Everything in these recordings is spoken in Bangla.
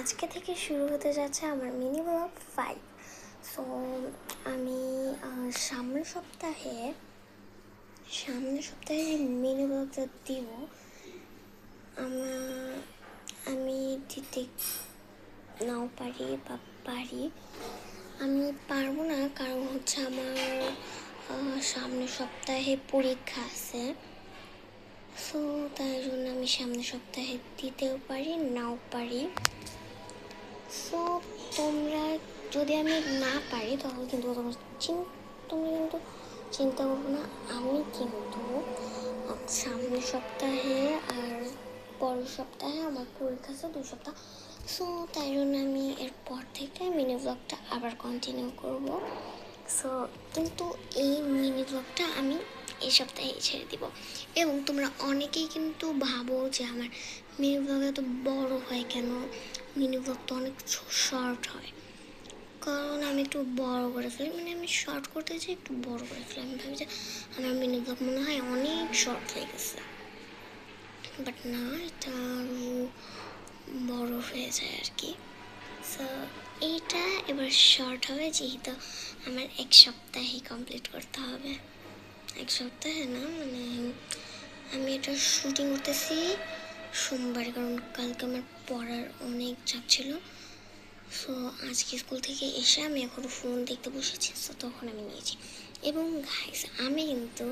আজকে থেকে শুরু হতে যাচ্ছে আমার মিনি ব্লগ 5। সো আমি সামনের সপ্তাহে মিনি ব্লগটা দিব। আমি দিতে নাও পারি বা পারি, আমি পারবো না, কারণ হচ্ছে আমার সামনের সপ্তাহে পরীক্ষা আছে। সো তাই জন্য আমি সামনের সপ্তাহে দিতেও পারি, নাও পারি। সো তোমরা যদি আমি না পারি তাহলে কিন্তু তোমরা কিন্তু চিন্তা করবো না। আমি কিন্তু সামনের সপ্তাহে আর পরের সপ্তাহে আমার পরীক্ষা আছে 2 সপ্তাহ। সো তাই জন্য আমি এরপর থেকে মিনি ব্লগটা আবার কন্টিনিউ করব। সো কিন্তু এই মিনি ব্লগটা আমি এই সপ্তাহে ছেড়ে দিব। এবং তোমরা অনেকেই কিন্তু ভাবো যে আমার মিনি ব্লগ এত বড় হয় কেন, মিনি ব্লগ তো অনেক শর্ট হয়। কারণ আমি একটু বড় করে ফেলি, মানে আমি শর্ট করতে চাই একটু বড় করে ফেলি। আমি ভাবি যে আমার মিনি ব্লগ মনে হয় অনেক শর্ট হয়ে গেছে, বাট না, এটা আরও বড় হয়ে যায় আর কি। সো এইটা এবার শর্ট হবে, যেহেতু আমার 1 সপ্তাহেই কমপ্লিট করতে হবে। 1 সপ্তাহে না, মানে আমি এটা শুটিং করতেছি সোমবারে, কারণ কালকে আমার পড়ার অনেক চাপ ছিল। সো আজকে স্কুল থেকে এসে আমি এখন ফোন দেখতে বসেছি, সো তখন আমি নিয়েছি। এবং গাইস, আমি কিন্তু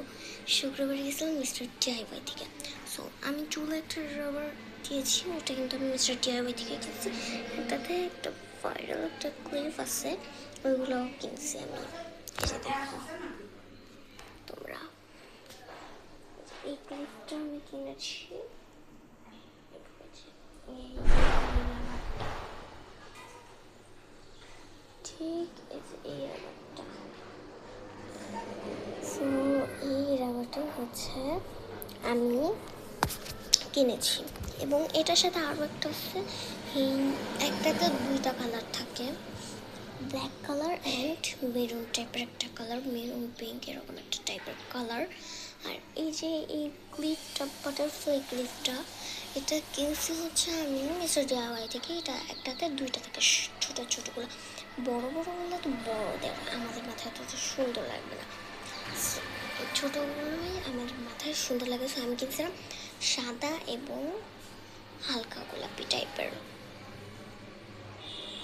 শুক্রবার গেছিলাম মিস্টার ডিআইওয়াই থেকে। সো আমি চুলে একটা রাবার দিয়েছি, ওটা কিন্তু আমি মিস্টার ডিআইওয়াই থেকে কিনছি। তাতে একটা ভাইরাল একটা ক্লিপ আছে, ওইগুলোও কিনছি আমি। এসে দেখো তোমরা, এই ক্লিপটা আমি কিনেছি। ঠিক এই রাবারটা। সো এই রাবারটা হচ্ছে আমি কিনেছি, এবং এটার সাথে আরও একটা আছে। একটাতে 2টা কালার থাকে, ব্ল্যাক কালার অ্যান্ড মেরুন টাইপের একটা কালার, মেরুন পিঙ্ক এরকম একটা টাইপের কালার। আর এই যে এই ক্লিপটা, বাটারফ্লাই ক্লিপটা, এটা কিনছি হচ্ছে আমি মিস্টার ডিআইওয়াই থেকে। এটা একটাতে 2টা থাকে, ছোটো ছোটোগুলো। বড়োগুলো তো বড় দেওয়া আমাদের মাথায় তো সুন্দর লাগবে না, ছোটোগুলোই আমাদের মাথায় সুন্দর লাগে। সো আমি কিনছিলাম সাদা এবং হালকা গোলাপি টাইপের।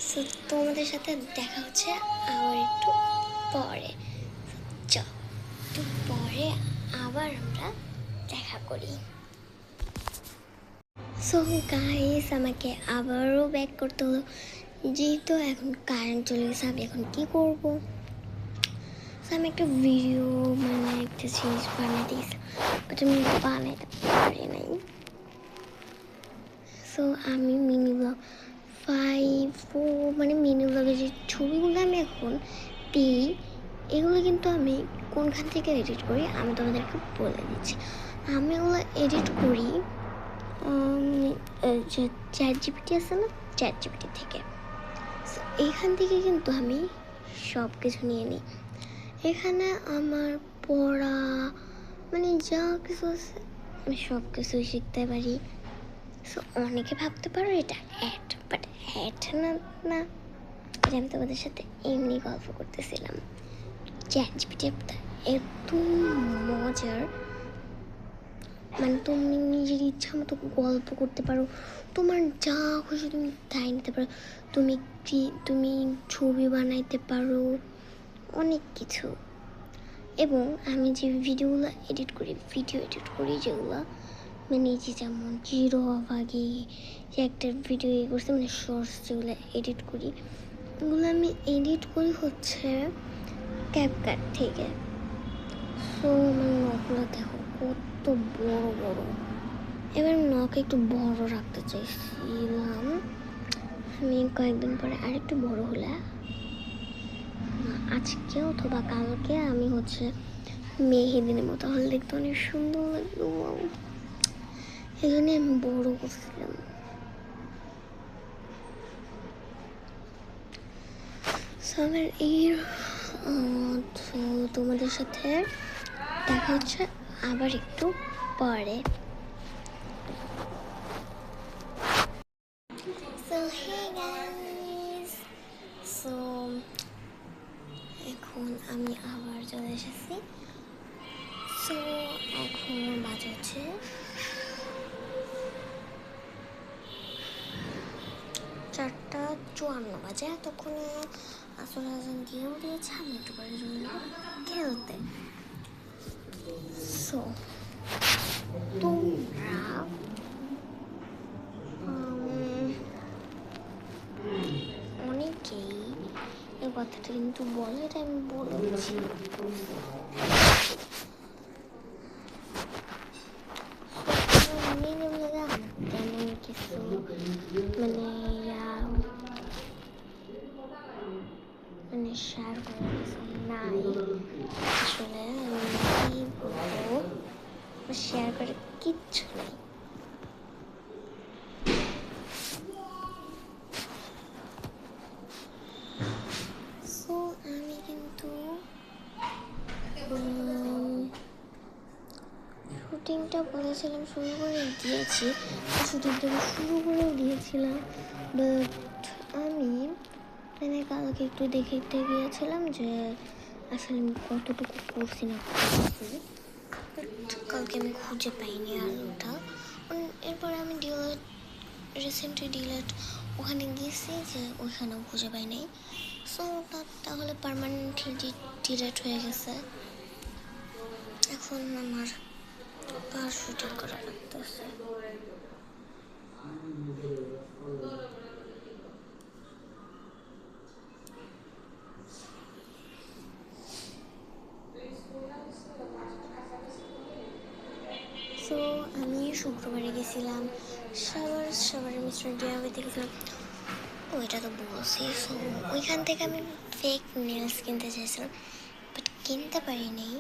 সো তোমাদের সাথে দেখা হচ্ছে আবার একটু পরে। চল একটু পরে আবার আমরা দেখা করি। সো গাইস, আমাকে আবারও ব্যাক করতে হলো, যেহেতু এখন কারেন্ট চলে গেছে। আমি এখন কী করবো? সো আমি একটা ভিডিও, মানে একটা জিনিস বানিয়ে দিয়েছি, বাট আমি বানাইতে পারি নাই। সো আমি মিনি ব্লগ 5 মানে মিনি ব্লগের যে ছবিগুলো আমি এখন দিই, এগুলো কিন্তু আমি কোনখান থেকে এডিট করি আমি তোমাদেরকে বলে দিচ্ছি। আমি এগুলো এডিট করি যে চ্যাট জিপিটি আছে না, চ্যাট জিপিটি থেকে। সো এইখান থেকে কিন্তু আমি সব কিছু নিয়ে নিই। এখানে আমার পড়া, মানে যা কিছু আছে আমি সব কিছুই শিখতে পারি। সো অনেকে ভাবতে পারো এটা অ্যাড, বাট অ্যাড না, না, এটা আমি তোমাদের সাথে এমনি গল্প করতেছিলাম। চ্যাট জিপিটি এত মজার, মানে তুমি নিজের ইচ্ছা মতো গল্প করতে পারো, তোমার যা খুশি তুমি তাই নিতে পারো। তুমি ছবি বানাইতে পারো, অনেক কিছু। এবং আমি যে ভিডিও এডিট করি যেগুলো, মানে যে যেমন জিরো আগে যে একটা ভিডিও করছে, মানে শর্টস যেগুলো এডিট করি, ওগুলো আমি এডিট করি হচ্ছে ক্যাপকাট থেকে। সো আমার নখগুলো দেখো কত বড় বড়। এবার নখ একটু বড় রাখতে চাইছিলাম আমি, কয়েকদিন পরে আরেকটু বড় হলে, আজকে অথবা কালকে আমি হচ্ছে মেহেদিনের মতো হলে দেখতে অনেক সুন্দর লাগবে। এই জন্য আমি বড় করছিলাম। আমার এই তোমাদের সাথে দেখা হচ্ছে আবার একটু পরে। So hey guys, এসেছি। সো এখন বাজে হচ্ছে 4:54 বাজে। এতক্ষণে আসল আজান দিয়েও দিয়েছে, আমি একটু করে খেলতে। সো তোমরা অনেকেই এই কথাটা কিন্তু বলে, এটা আমি বলেছি। তেমন কিছু মানে শেয়ার করার কিছু নাই আসলে। আমি কি বলবো, শেয়ার করে কিচ্ছু নেই। সো আমি কিন্তু শুটিংটা বলেছিলাম শুরু করে দিয়েছি, শুটিংটা শুরু করেও দিয়েছিলাম, বাট আমি মানে কালকে একটু দেখতে গিয়েছিলাম যে আসলে আমি কতটুকু করছি না করছি, বাট কালকে আমি খুঁজে পাইনি আর ওটা। এরপরে আমি ডিলেট ওখানে গিয়েছি যে ওইখানেও খুঁজে পাই নাই। সো ওটা তাহলে পার্মানেন্টলি ডিলেট হয়ে গেছে। এখন আমার আর শুটিং করা লাগতেছে। সো আমি শুক্রবারে গেছিলাম সাভারের মিস্টার ডিআইওয়াইতে গেছিলাম, ওইটা তো বলছি। সো ওইখান থেকে আমি ফেক নেলস কিনতে চাইছিলাম, বাট কিনতে পারিনি,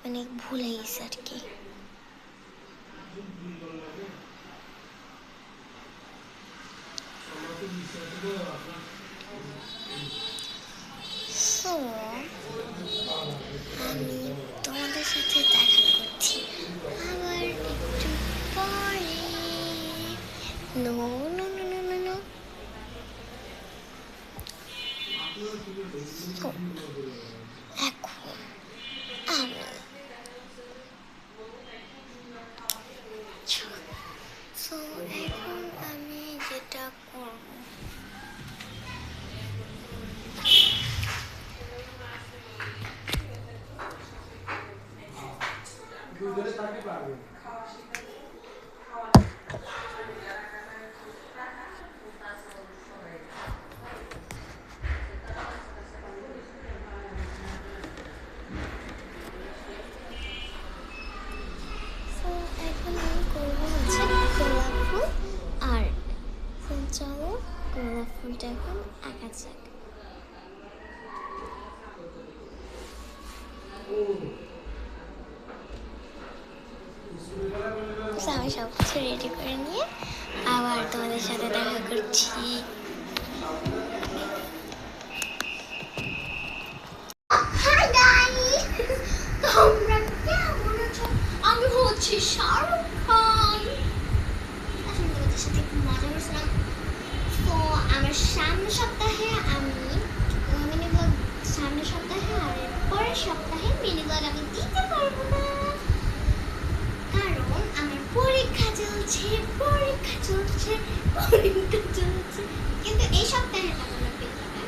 মানে ভুলে গেছি আর কি। সো আমি তোমাদের সাথে দেখা করছি আবার একটু পরে। No no no no no no. এখন আমি এখন আমি যেটা করব, এখন আমি করবো হচ্ছে গোলাপ ফুল আর চলো গোলাপ ফুলটা এখন আঁকা যাক। আমি সব কিছু রেডি করে নিয়ে আবার তোমাদের সাথে দেখা করছি। তোমরা কেমন আছো? আমি হচ্ছি শাহরুখ খান। আসলে তোমাদের সাথে একটু মজা করছিলাম। তো আমার সামনের সপ্তাহে মিনি ব্লগ, সামনের সপ্তাহে আর পরের সপ্তাহে মিনি ব্লগ আমি দিতে পারবো না, কারণ আমার পরীক্ষা চলছে। কিন্তু এই সপ্তাহে তোমরা পেয়ে যাবে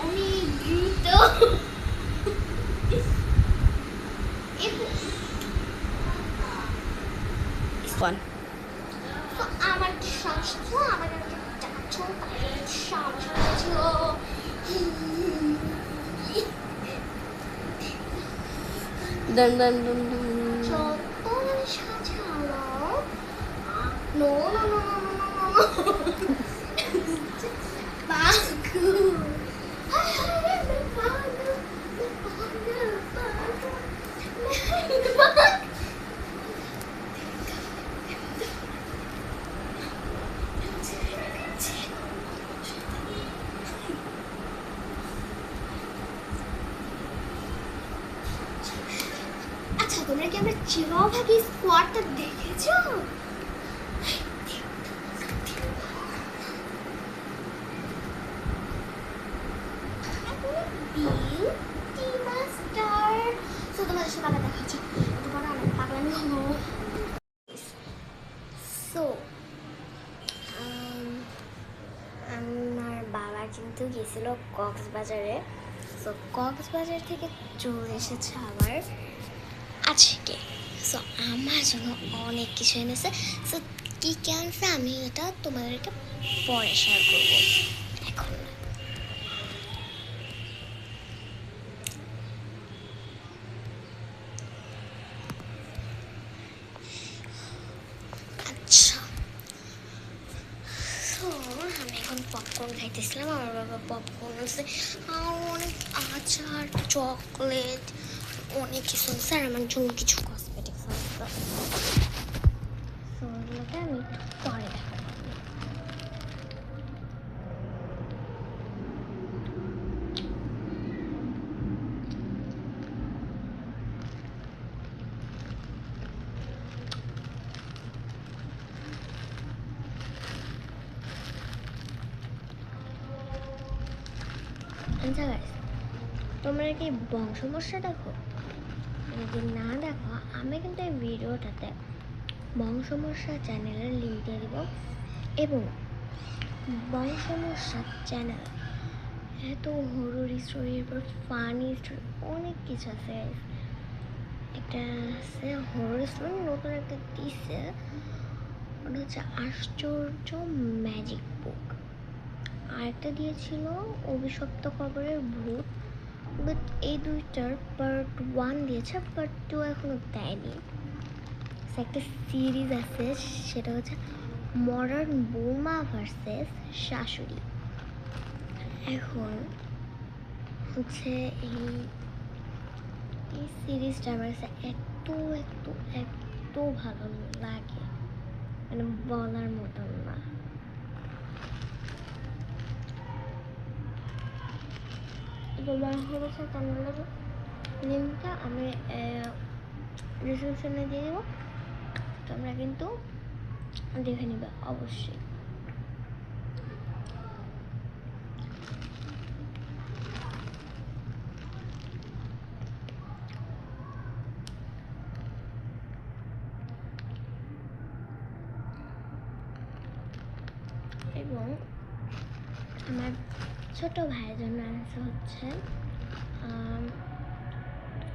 অনেক দ্রুত। আমার স্বাস্থ্য আমার Dun dun dun dun. No. Baku. আচ্ছা, তোমরা কি আমরা চিরভাগী স্কোয়াডটা দেখেছো? বিউটি মাস্টার সো আমার বাবা কিন্তু গেছিল কক্সবাজারে। সো কক্সবাজার থেকে চলে এসেছে আবার আজকে। সো আমার জন্য অনেক কিছু এনেছে। সো কী কী আনছে আমি এটা তোমাদেরকে পরে শেয়ার করবো, এখন না। আচ্ছা, তো আমি এখন পপকর্ন খাইতেছিলাম। আমার বাবা পপকর্ন আছে, আর অনেক আচার, চকলেট, অনেক কিছু আছে। আর আমার জন্য কিছু কসমেটিক্স আছে। সো ওগুলোকে আমি একটু পরে দেখাবো। আচ্ছা গাইস, তোমরা কি বংশ সমস্যা দেখো? যদি না দেখো, আমি কিন্তু এই ভিডিওটাতে বংশ সমস্যা চ্যানেলের লিঙ্ক দিয়ে দিব। এবং বংশ সমস্যা চ্যানেল এত হরর স্টোরির পর ফানি স্টোরি অনেক কিছু আছে। একটা আছে হরর স্টোরি, নতুন একটা দিচ্ছে, ওটা হচ্ছে আশ্চর্য ম্যাজিক বুক। আরেকটা দিয়েছিল অভিশপ্ত কবরের ভূত, বাট এই দুইটার পার্ট 1 দিয়েছে, পার্ট 2 এখনো দেয়নি। একটা সিরিজ আছে, সেটা হচ্ছে মডার্ন বৌমা ভার্সেস শাশুড়ি। এখন হচ্ছে এই সিরিজটা আমার কাছে এত এত এত ভালো লাগে, মানে বলার মতন না। হয়েছে চ্যানেলের লিঙ্কটা আমি ডিসক্রিপশনে দিয়ে দেবো, তোমরা কিন্তু দেখে নিবে অবশ্যই। এবং আমার ছোট ভাইয়ের জন্য আনছে হচ্ছে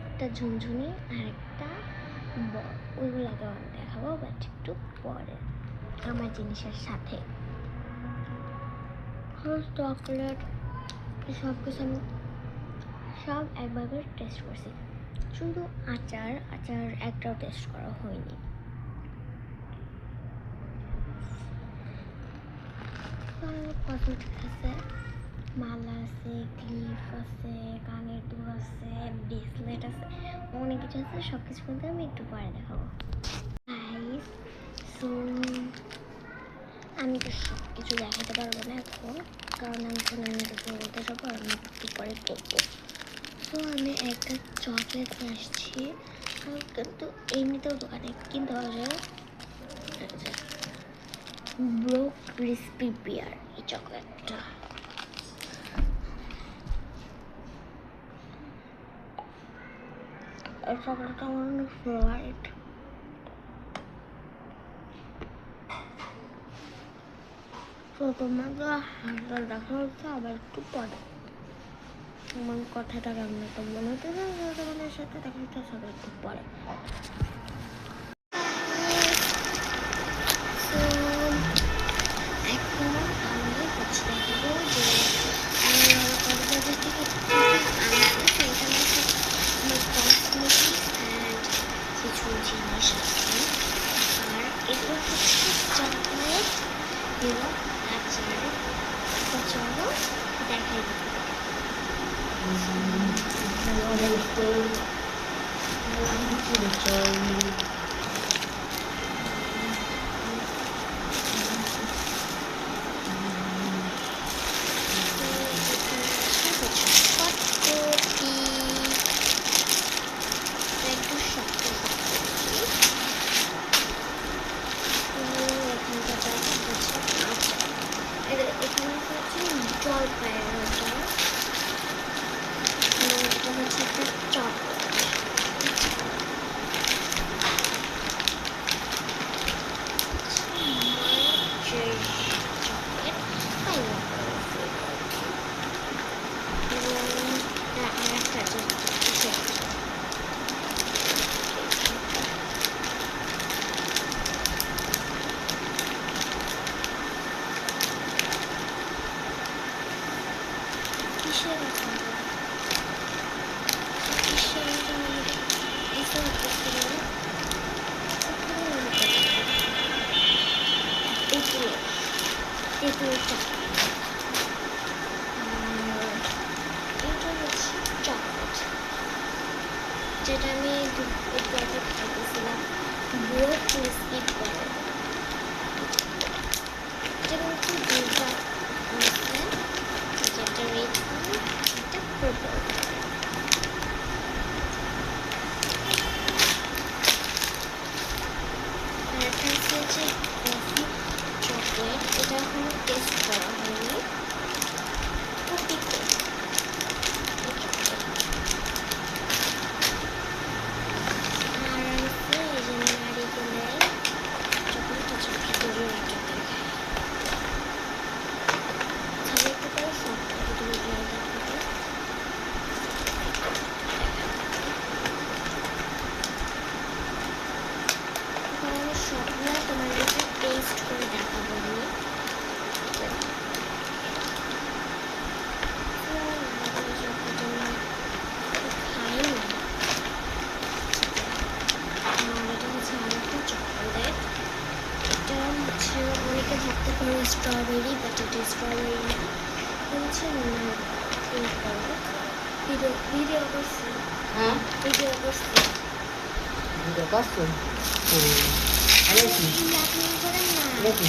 একটা ঝুনঝুনি আর একটা বল। ওইগুলোকে আমি দেখাবো, বাট একটু পরে আমার জিনিসের সাথে। চকলেট সব কিছু আমি সব একবার করে টেস্ট করছি, শুধু আচার একটাও টেস্ট করা হয়নি। কসমেটিক আছে, মালা আছে, ক্লিপ আছে, কানের দুল আছে, ব্রেসলেট আছে, অনেক কিছু আছে। সব কিছু কিন্তু আমি একটু পরে দেখাবো। সো আমি তো সব কিছু দেখাতে পারবো না এখন, কারণ আমি কোনো বলতে যাবো আর আমি একটু পরে করবো। তো আমি একটা চকলেট নিয়ে আসছি, কিন্তু এমনিতেও দোকানে কিনতে পাওয়া যায়। ব্রো ক্রিস্পি বিয়ার এই চকলেটটা। এই চকলেটটা আমার অনেক ফেভারিট। তো তোমাকে হালকা দেখা হচ্ছে আবার একটু পরে। আমার কথাটা কেমন একটা মনে হতে তোমাদের সাথে দেখা হচ্ছে সবাই একটু পরে। এখন আমি হচ্ছে দেখাবো যে কক্সবাজার থেকে কিছু জিনিস আছে। আর এগুলো হচ্ছে চকলেট এবং আচার। চলো দেখাই দিতে এখানে হচ্ছে জলপাইয়ের আচার, এটা হচ্ছে একটা চকলেট। কিসের দেখাবো, কিসের বুঝতে পারতেছি না। তেঁতুল, তেঁতুল চকলেট। আর এটা হচ্ছে চকলেট, যেটা আমি একটু আগে খাইতেছিলাম, বুয়ো ক্রিসপি করে। এটা কিন্তু দুইটা আছে, যেটা রেড কালার, একটা পার্পল কালার। আর একটা হচ্ছে কফি চকলেট, এটা এখনো টেস্ট করা হয়নি। কফি আর আছে এই যে নারিকেলের চকলেট আছে, খেজুরের চকলেট। তাহলে একটু করে সব তুমি দেখাবো। আমি সবগুলো তোমার কাছে টেস্ট করে দেখাবো আমি। অনেকে ভাবতে পারে স্ট্রবেরি, বাট এটা স্ট্রবেরি না, হচ্ছে ভিডিও করছি। হ্যাঁ ভিডিও করছি। ভিডিও করছো? আপনি করেন না। দেখি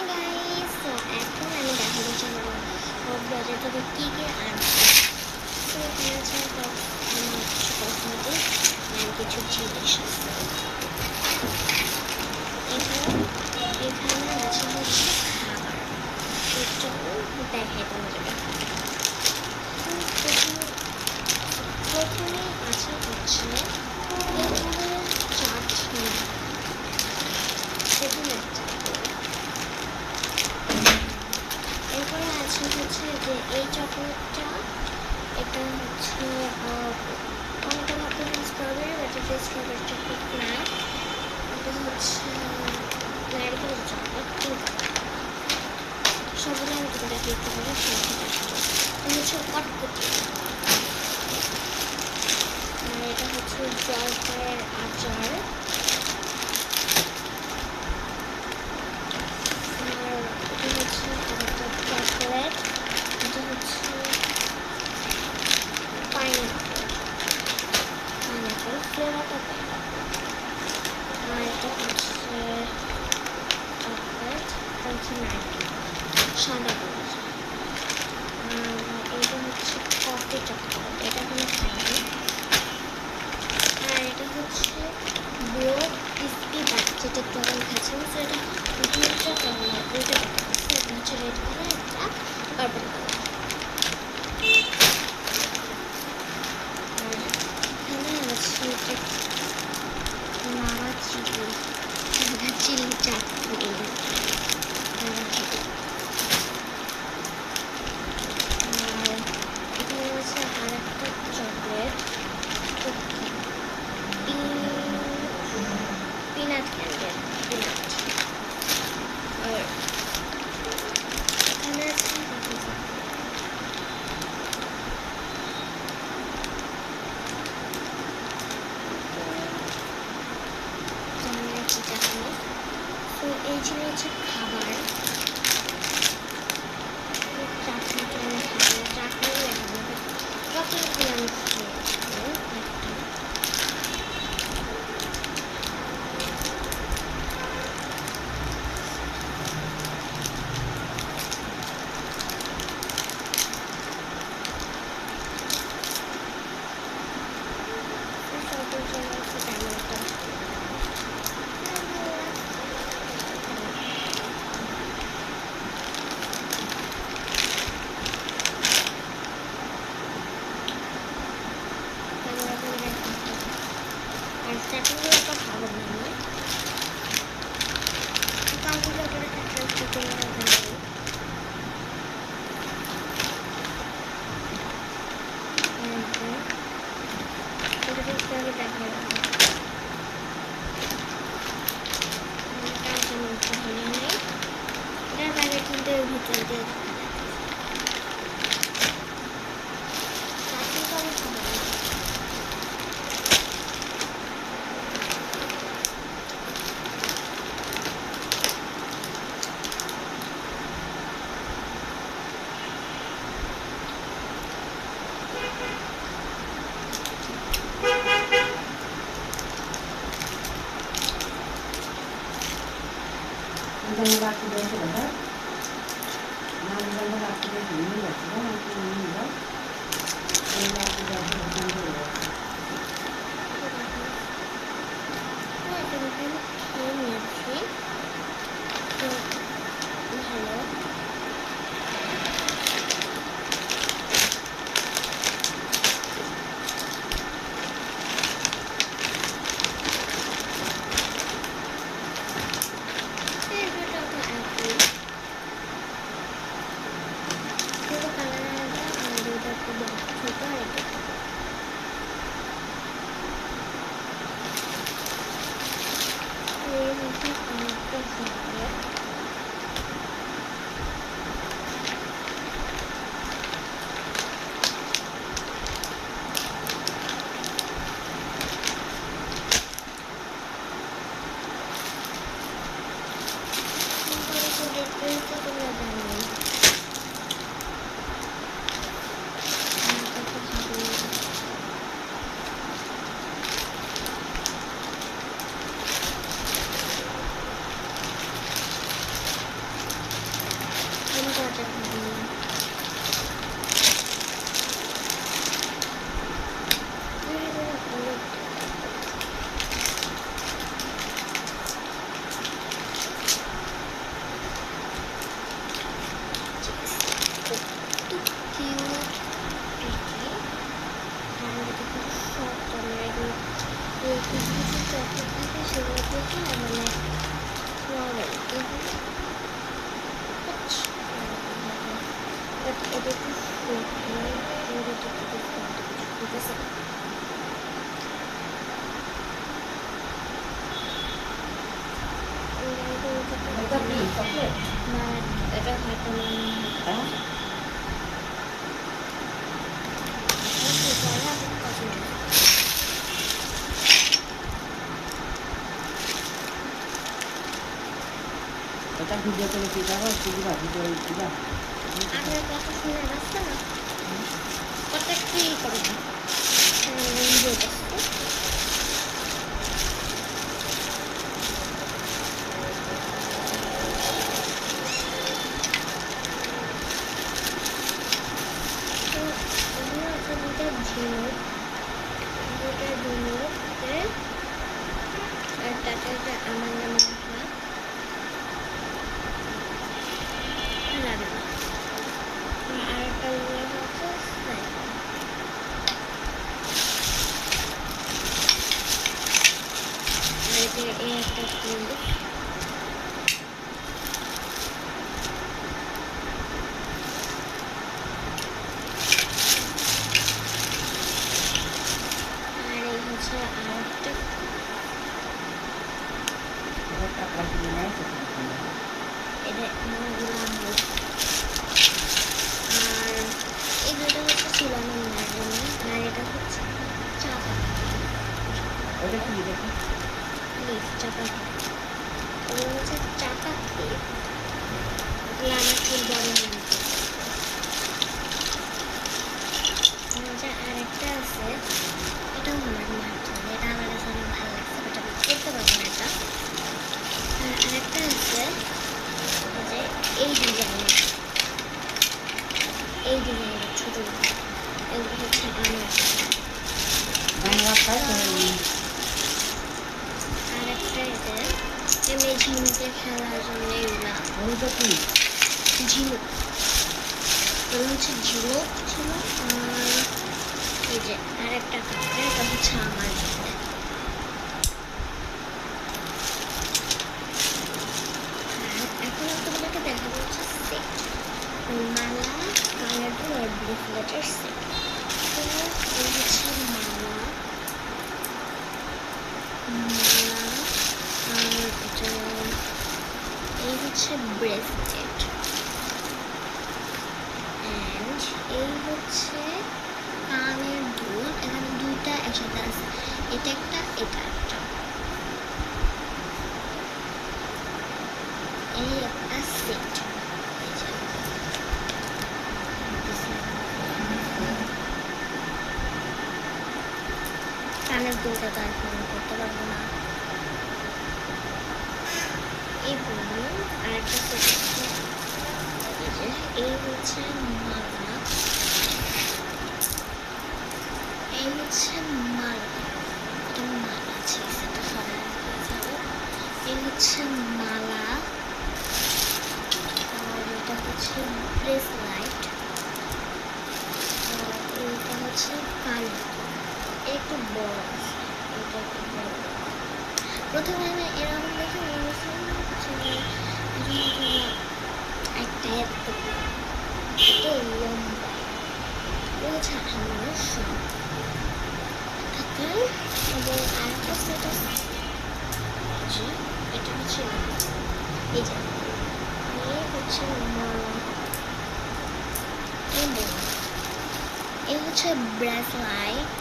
গাইস, তো এখন আমি দেখাবো যে আমার বাজার থেকে কী কী আনছি। তো এখানে আছে আমার কিছু কসমেটিক আর কিছু জিনিস আছে। এখানে আছে হচ্ছে খাবার, চলো দেখাই তোমাদেরকে। প্রথমে আছে হচ্ছে চাটনি, তেঁতুলের চাটনি। এরপরে আছে হচ্ছে যে এই চকলেটটা, এটা হচ্ছে অনেকে ভাবতে স্ট্রবেরি, বাট এটা স্ট্রবেরি চকলেট না, এটা হচ্ছে নারিকেলের চকলেট। সবগুলো আমি তোকে দেখতে পারি, এটা হচ্ছে কটকটি। আর এটা হচ্ছে জলপাইয়ের আচার। আর এটা হচ্ছে আরেকটা চকলেট, এটা হচ্ছে পাইনাপেল, ফ্লেভারটা পাইনাপেল। আর এটা হচ্ছে চকলেট, এটা হচ্ছে নারকেল, সাদা কালার। আর এটা হচ্ছে কফি চকলেট, এটা কোনো খাইনি। আর এটা হচ্ছে বুয়ো ক্রিসপি বাট, যেটা তখন খাচ্ছিলাম। তো এটা দুইটা কালার, দুইটা কালার আছে, এটা হচ্ছে রেড কালার, একটা পার্পল কালার। আর এখানে আছে এটা নাড়া চিলি, চিলি চাটনি। আর এখানে আছে আর একটা চকলেট, পিনাট ক্যান্ডেল, পিনাট। আর এখানে আছে চাটনি। তো এই ছিল হচ্ছে খাবার। চাটনিটা আমি খাবো, চাটনি দেখাবো, চকলেটগুলো আমি খেয়ে একটা। আর চাটনিগুলো তো খাবো না আমি, কাউকে করে চিকেন এটার বাইরে কিন্তু ভিতর দিয়ে 이장이 갖고 내서거든. 나는 이장이 갖고 내서 있는 거 지금 안 있는 거. 내가 갖고 내서 있는 거. খেয়ে নিয়েছি তো ভালো 어차피 있었고. এটা হয়তো 일단 비디오 때문에 비자가 비디가 비디오가 আপনার কথা শুনে আসছে না কথা কি করবে আমার নাম আরেকটা হচ্ছে এই একটা ফুল আর এই হচ্ছে আরেকটা টাকা দিয়ে নেয় এটা আমার গোলাম আর এই দুটো হচ্ছে ছিল আমার মায়ের জন্য আর এটা হচ্ছে চা পাতা ওটা কি দেখি প্লিজ চা পাতা ওগুলো হচ্ছে চা পাতি ওগুলো আমার চুল বড় হয়ে যেত আরেকটা আছে এটাও আমার মায়ের জন্য এটা আমার কাছে অনেক ভালো লাগছে এটা আমি করতে পারবো না এটা আর আরেকটা আছে যে এই ডিজাইনের ছোট এগুলো হচ্ছে আমার বাংলা কাজ আরেকটা এতে এমনি ঝিনুকে খেলার জন্য এগুলা ওইটা কি ঝিনুক এগুলো হচ্ছে ঝিনুক ছিল আর এই যে আরেকটা কাপড় এটা হচ্ছে আমার জন্য এখন আপনাদেরকে দেখা যাচ্ছে সেট মালা কালারফুল আর ব্রেসলেটের সেট তো এই হচ্ছে মালা আর এটা এই হচ্ছে ব্রেসলেট অ্যান্ড এই হচ্ছে কানের দুল এখানে দুইটা একসাথে আছে এটা একটা এই একটা সেট কানের দুলটা তো এখন করতে পারবো না এই বলুন আরেকটা সেট হচ্ছে এই হচ্ছে মালা, এই হচ্ছে মালা, এটা মালা আছে সেটা সবাই যাবে। এই হচ্ছে মালা, আর এটা হচ্ছে ব্রেসলাইট, আর এইটা হচ্ছে কালো, একটু বড় আছে, এটা একটু বড়। প্রথমে আমি এরকম দেখে মনে হচ্ছিল একটা এত লম্বা, ও হচ্ছে আমার সব। এবং আরেকটা সেট আছে, এটা হচ্ছে এই যে এই হচ্ছে মালা, এই হচ্ছে ব্রেসলাইট,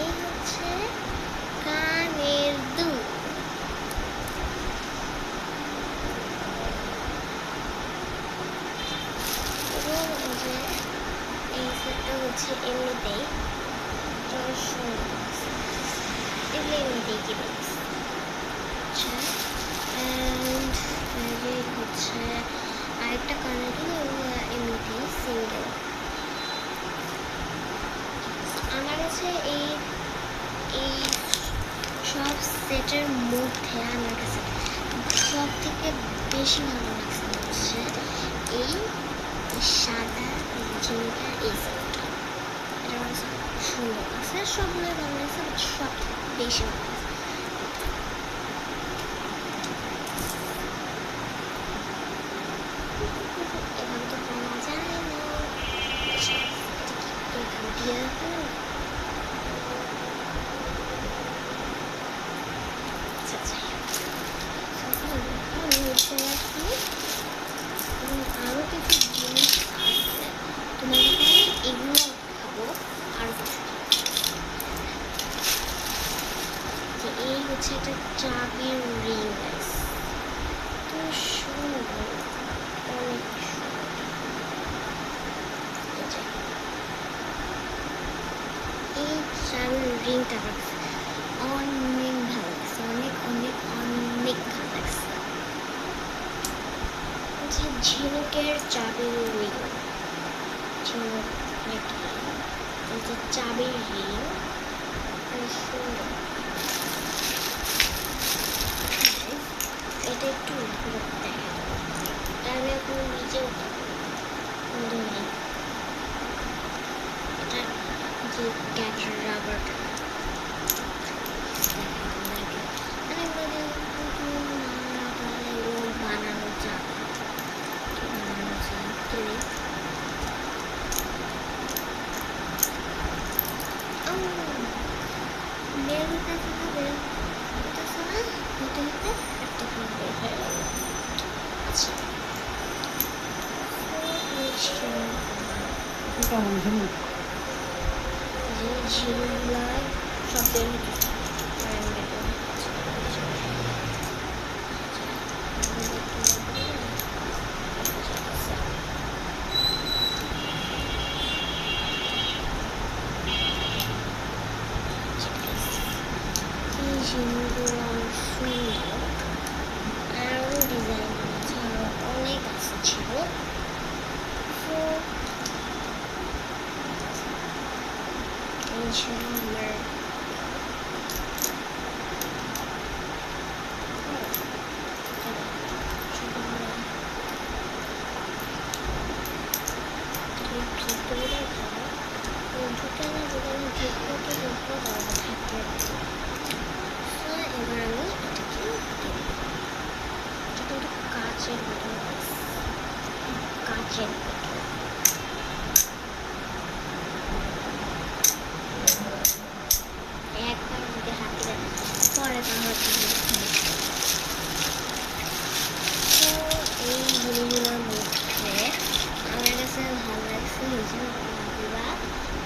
এই হচ্ছে কানের দুল। এবং এই সেটটা হচ্ছে এমনিতেই এগুলো এমনিতেই কিনে দিচ্ছে। আচ্ছা, অ্যান্ড হচ্ছে আরেকটা কানের দুল, এগুলো এমনিতেই সিঙ্গেল। আমার কাছে এই এই সব সেটের মধ্যে আমার কাছে সব থেকে বেশি ভালো লাগছে হচ্ছে এই সাদা ঝিমিকা এই সেটটা। এটা আমার কাছে সুন্দর লাগছে, সবগুলোই ভালো লাগছে, সব থেকে বেশি ভালো লাগছে। এভাবে তো পাওয়া যায় না, এখান দিয়ে আরো কিছু জিনিস আছে, তোমাকে এগুলো খাবো আরো কিছু। এই হচ্ছে একটা চাবির রিং, তো সুন্দর, অনেক এই চাবির রিংটা অনেক ভালো লাগছে, অনেক অনেক অনেক ভালো লাগছে। ঝিনুকের চাবির রিং, ঝিনুক নাকি এই যে চাবির রিং, সুন্দর। এটা একটু ঘুরতে আমি এখন নিজেও ধরি, এটা যে ক্যাট রাবারটা বানানো যাবে, কেমন ঝিনুক ঝিলগুলায় সব বের হতে ঝিলগুলো অনেক সুন্দর, আরও ডিজাইন আছে, আরও অনেক আছে ছিল। এই ছিল আমার এবার আমি এটাকে কাচের বোতল, কাচের বোতল একবার যদি হাতে পরে তাহলে তো এই জিনিসগুলোর মধ্যে আমার কাছে ভালো লাগছে হচ্ছে নাগুরা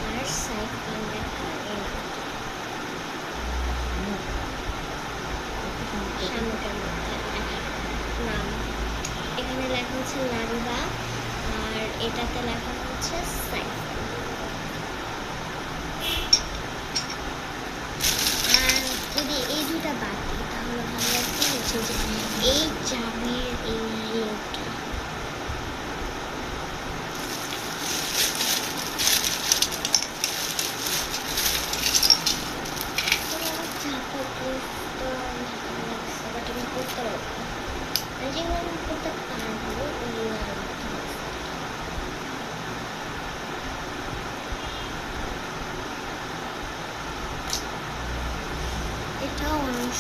আর সাইকেল দেখা শামুকের মধ্যে নাম এখানে লেখা হচ্ছে নারুবা, আর এটাতে লেখা হচ্ছে সাইকেল। আর যদি এই দুটা বাদ দিই তাহলে ভালো লাগছে হচ্ছে যেগুলো আমি করতে পারবো ওগুলো আর এটাও অনেক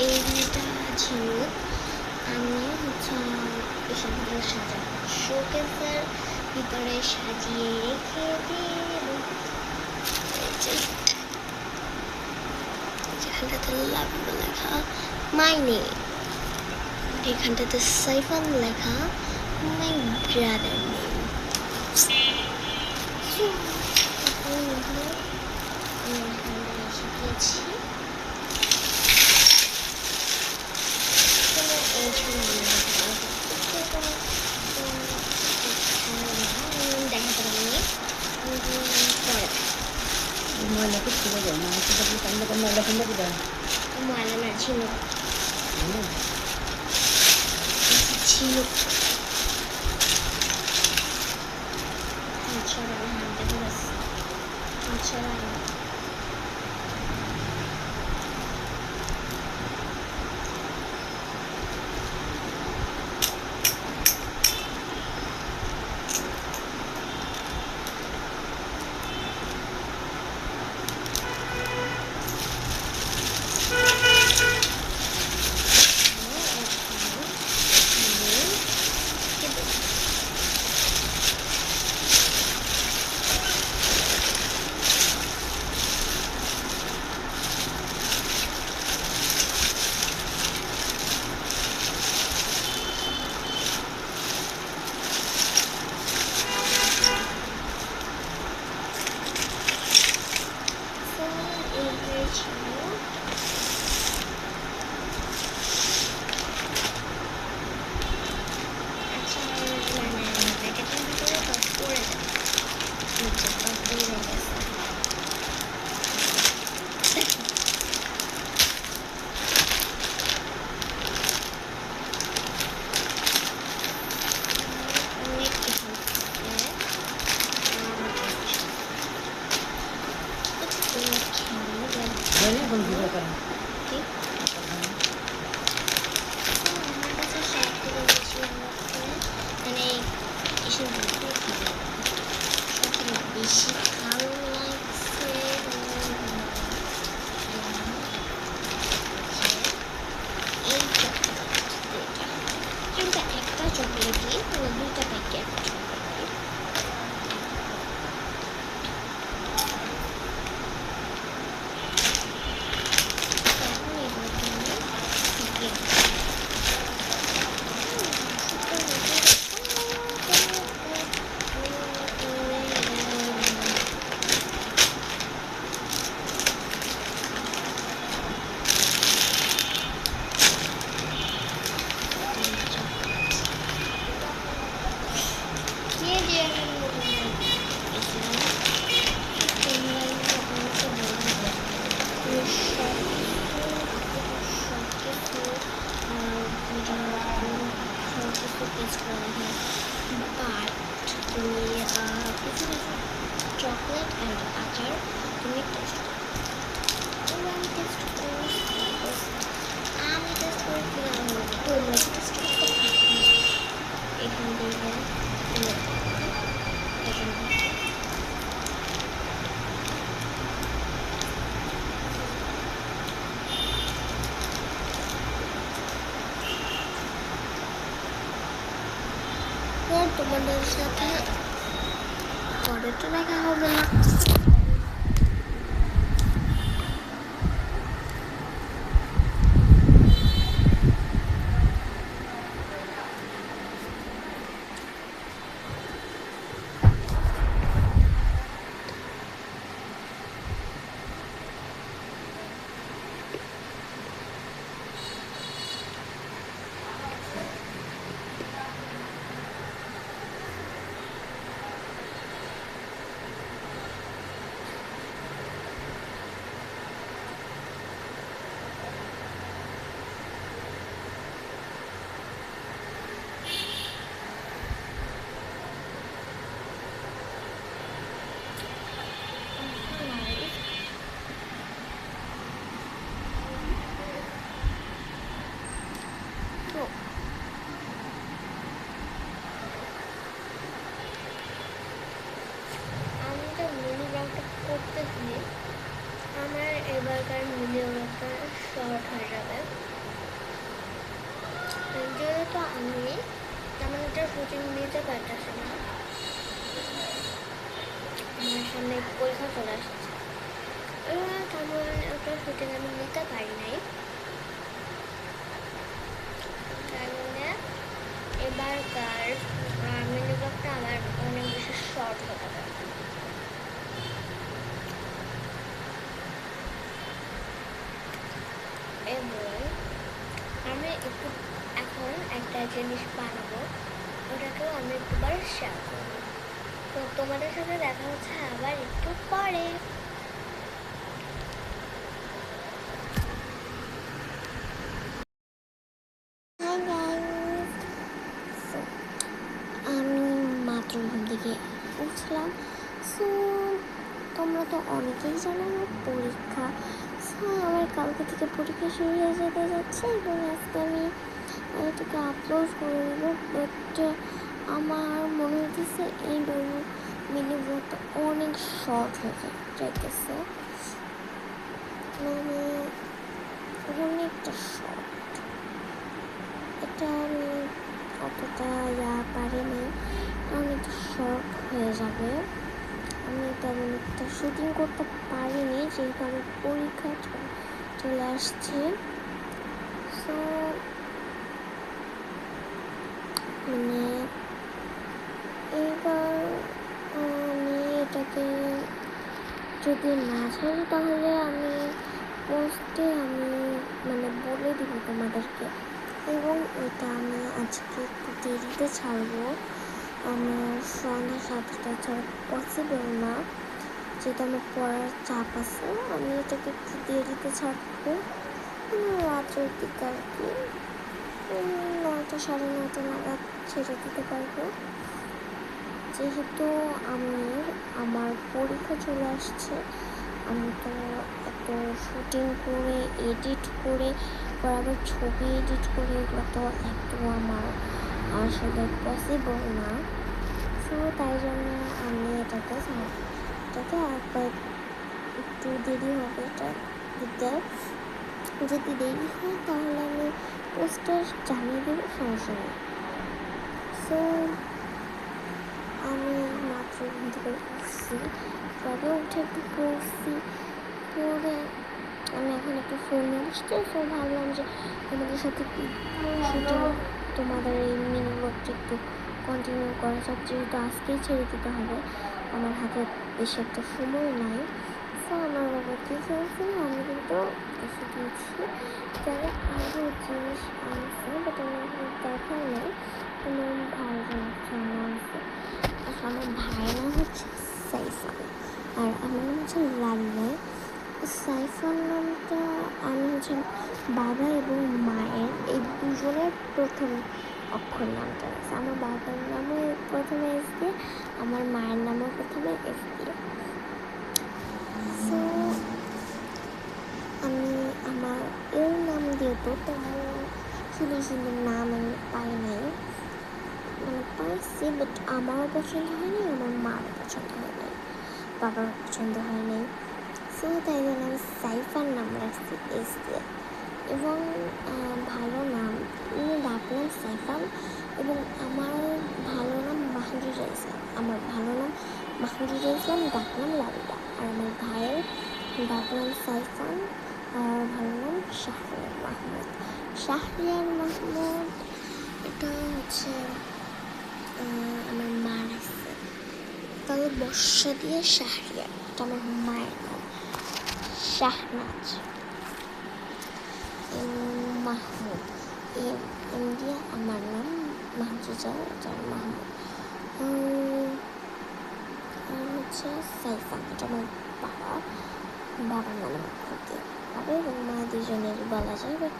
এই দুইটা ঝিনুক আমি হচ্ছে এসব ভিতরে সাজাবো, শোকেসের ভিতরে সাজিয়ে রেখে দেব। যেখানটাতে লাভ লেখা মাই নেম, এখানটাতে সাইফান লেখা মাই ব্রাদার নেম। শিখিয়েছি ময়লা তো ছিল যায় না, কান্না কান্না ময়লা ফেলে দিবা। ময়লা না ছিল ছিল হাতে ধরেছি। chocolate and acar তুমি টেস্ট করো। আমি টেস্ট করবো, আমি টেস্ট করে কিরকম তোমরা টেস্ট করতে পারো। এখান থেকে তোমাদের সাথে পরে তো দেখা হবে না। যেহেতু আমি তেমন একটা শুটিং নিতে পারতেছি না, আমার সামনে পরীক্ষা চলে আসছে, তেমন একটা শুটিং আমি নিতে পারি নাই। তার মানে এবারকার মিনি ব্লগটা আমার অনেক বেশি শর্ট হতে পারে। এবং আমি একটু এখন একটা জিনিস বানাবো, ওটাকেও আমি একটুবার শেয়ার করবো। তো তোমাদের সাথে দেখা হচ্ছে আবার একটু পরে। হাই গাইস, আমি মাত্র ঘুম থেকে উঠলাম। সো তোমরা তো অনেকেই জানো আমার পরীক্ষা। সো আমার কালকে থেকে পরীক্ষা শুরু হয়ে যেতে যাচ্ছে এবং আজকে আমি এটাকে আপলোড করে দেবো। বাট আমার মনে হচ্ছে এই মিনি ব্লগটা অনেক শর্ট হয়ে যাইতেছে, মানে অনেকটা শর্ট। এটা আমি অতটা পারিনি, অনেকটা শর্ট হয়ে যাবে। আমি তেমন একটা শুটিং করতে পারিনি যেহেতু আমার পরীক্ষা চলে আসছে। সো মানে এবার আমি এটাকে যদি না ছাড়ি তাহলে আমি পোস্টে আমি মানে বলে দিব তোমাদেরকে, এবং ওইটা আমি আজকে একটু দেরিতে ছাড়বো। আমার সন্ধ্যা 7টা ছাড়া পসিবল না, যেহেতু আমার পড়ার চাপ আছে। আমি এটাকে একটু দেরিতে ছাড়বো, রাত্রের দিকে আর কি 9টা 9:30 নাগাদ ছেড়ে দিতে পারবো, যেহেতু আমার পরীক্ষা চলে আসছে। আমি তো এত শুটিং করে এডিট করে আবার ছবি এডিট করে এগুলো তো একটু আমার আসলে পসিবল না। সো তাই জন্য আমি এটাকে একবার একটু দেরি হবে এটা দিতে। যদি দেরি হয় তাহলে আমি পোস্টার জানিয়ে দেবো, সমস্যা নেই। সো আমি মাত্র ঘুম থেকে উঠছি, তবে উঠে একটু পড়ছি, পরে আমি এখন একটু ফোন নিয়ে আসছি। সো ভাবলাম যে তোমাদের সাথে শুটিং তোমাদের এই মিনি ব্লগটা একটু কন্টিনিউ করা যাক, যেহেতু আজকেই ছেড়ে দিতে হবে, আমার হাতে বেশি একটা সময় নাই। সো আমার বাবা কী খেয়েছিল, আমি কিন্তু এসে দিয়েছি, যারা আরও জিনিস আনছে, বাট আমি এখন দেখাই নাই। আমার ভাইয়ের জন্য আনছে। আমার ভাইয়ের নাম হচ্ছে সাইফান আর আমার নাম হচ্ছে লাল্লা। সাইফান নামটা আমি হচ্ছে বাবা এবং মায়ের এই দুজনের প্রথম অক্ষর নামটা আছে। আমার বাবার নামও প্রথমে এস দিয়ে, আমার মায়ের নামও প্রথমে এস দিয়ে। সো আমি আমার এর নাম দিয়ে তো তেমন সুন্দর সুন্দর নাম আমি পাই নাই, মানে পাইছি, বাট আমারও পছন্দ হয়নি, আমার মারও পছন্দ হয় নাই, বাবার পছন্দ হয় নাই। সো তাই জন্য আমি সাইফার নাম রাখছি এস দিয়ে। এবং ভালো নাম ডাকনাম সাইফান, এবং আমার ভালো নাম মাহমুদুল ইসলাম। আমার ভালো নাম মাহমুদুল ইসলাম, ডাকনাম লাবিবা। আর আমার ভাইয়ের ডাকনাম সাইফান আর ভালো নাম শাহরিয়ার মাহমুদ। শাহরিয়ার মাহমুদ এটা হচ্ছে আমার মা রাখছে, তবে বর্ষা দিয়ে শাহরিয়ার, এটা আমার মায়ের নাম। শাহনাজ মাহমুদ ইন্ডিয়া, আমার নাম মাহজুজা মাহমুদ। আর হচ্ছে সাইফান, এটা আমার বাবার নাম ক্ষতি। বাবা এবং মা দুজনের বলা যায়, বাট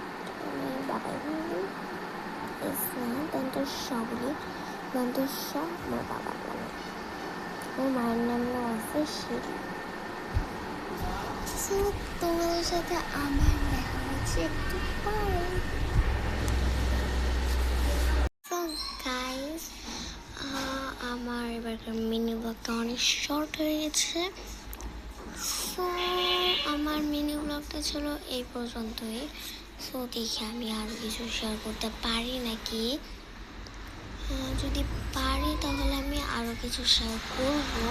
আমি বাবাই বলি। ইসলাম দন্তস্বগুলি দন্তস্ব আমার বাবার নামে। আমার মায়ের নামও আছে শিরি। সো তোমাদের সাথে আমার দেখা হচ্ছে একটু পরে। সো গাইস, আমার এবারকার মিনি ব্লগটা অনেক শর্ট হয়ে গেছে। সো আমার মিনি ব্লগটা ছিল এই পর্যন্তই। সো দেখি আমি আরও কিছু শেয়ার করতে পারি নাকি। যদি পারি তাহলে আমি আরও কিছু শেয়ার করবো,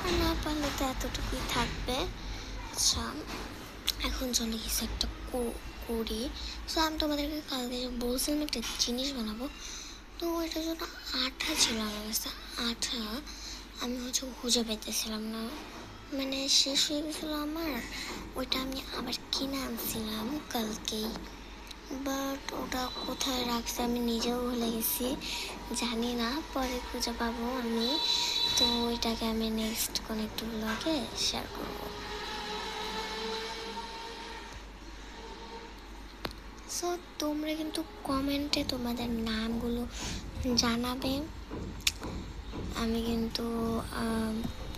আর না পারলে তো এতটুকুই থাকবে। আচ্ছা, এখন চলে কিছু একটা করি। সো আমি তোমাদেরকে কালকে যে বলছিলাম একটা জিনিস বানাবো, তো ওইটার জন্য আঠা ছিল আমার কাছে। আঠা আমি খুঁজে পেতেছিলাম না, মানে শেষ হয়ে গেছিলো আমার। ওইটা আমি আবার কিনে আনছিলাম কালকেই, বাট ওটা কোথায় রাখছে আমি নিজেও ভুলে গেছি, জানি না, পরে খুঁজে পাবো আমি। তো ওইটাকে আমি নেক্সট কোনো একটু ব্লগে শেয়ার করবো। সো তোমরা কিন্তু কমেন্টে তোমাদের নামগুলো জানাবে। আমি কিন্তু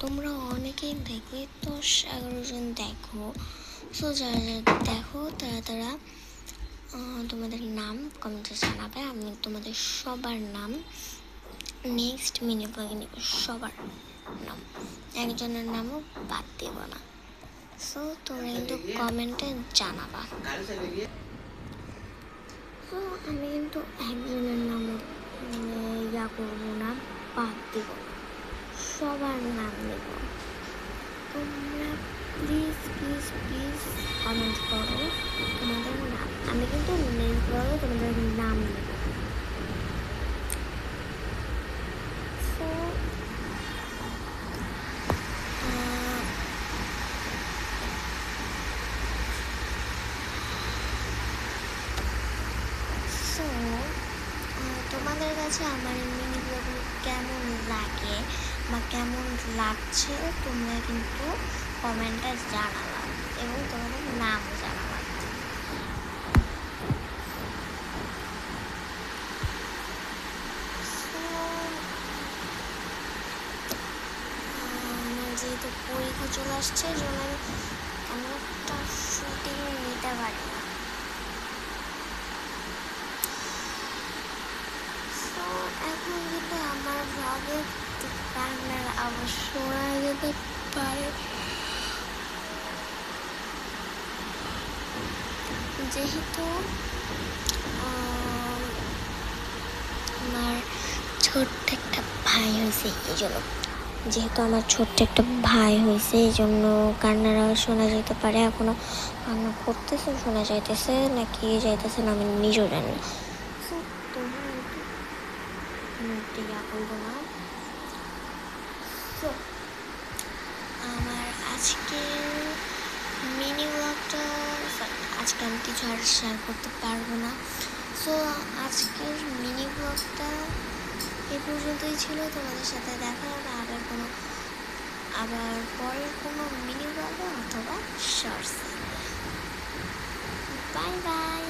তোমরা অনেকেই দেখো, 10-11 জন দেখো। সো যারা যারা দেখো তারা তোমাদের নাম কমেন্টে জানাবে। আমি তোমাদের সবার নাম নেক্সট মিনি ব্লগে নিব, সবার নাম, একজনের নামও বাদ দেব না। সো তোমরা কিন্তু কমেন্টে জানাবা। তো আমি কিন্তু একজনের নাম ইয়া করবো না, বাদ দেব না, সবার নাম নেব। তোমরা প্লিজ প্লিজ প্লিজ কমেন্ট করো তোমাদের নাম। আমি কিন্তু নেক্সট ব্লগে তোমাদের নাম নেব। সো সো তোমাদের কাছে আমার মিনি ব্লগগুলো কেমন লাগে বা কেমন লাগছে তোমরা কিন্তু কমেন্টে জানাবা, এবং তোমাদের নামও জানাবা। আমার যেহেতু পরীক্ষা চলে আসছে, জন্য আমি একটা শুটিং নিতে পারি না। তো এখন কিন্তু আমার ব্লগে কান্নার আবার শোনা যেতে পারে, যেহেতু আমার ছোট্ট একটা ভাই হয়েছে, এই জন্য যেহেতু আমার ছোট্ট একটা ভাই হয়েছে এই জন্য কান্নার আওয়াজ শোনা যেতে পারে। এখনো কান্না করতেছে, শোনা যাইতেছে নাকি যাইতেছে না আমি নিজেও জানি না। সো তোমরা একটু ইয়া করবো না। সো আমার আজকের মিনি ব্লগটা, আজকে আমি কিছু আর শেয়ার করতে পারবো না। সো আজকের মিনি ব্লগটা এ পর্যন্তই ছিল। তোমাদের সাথে দেখা হবে আবার পরের কোনো মিনি ব্লগে অথবা শর্টসে। Bye bye.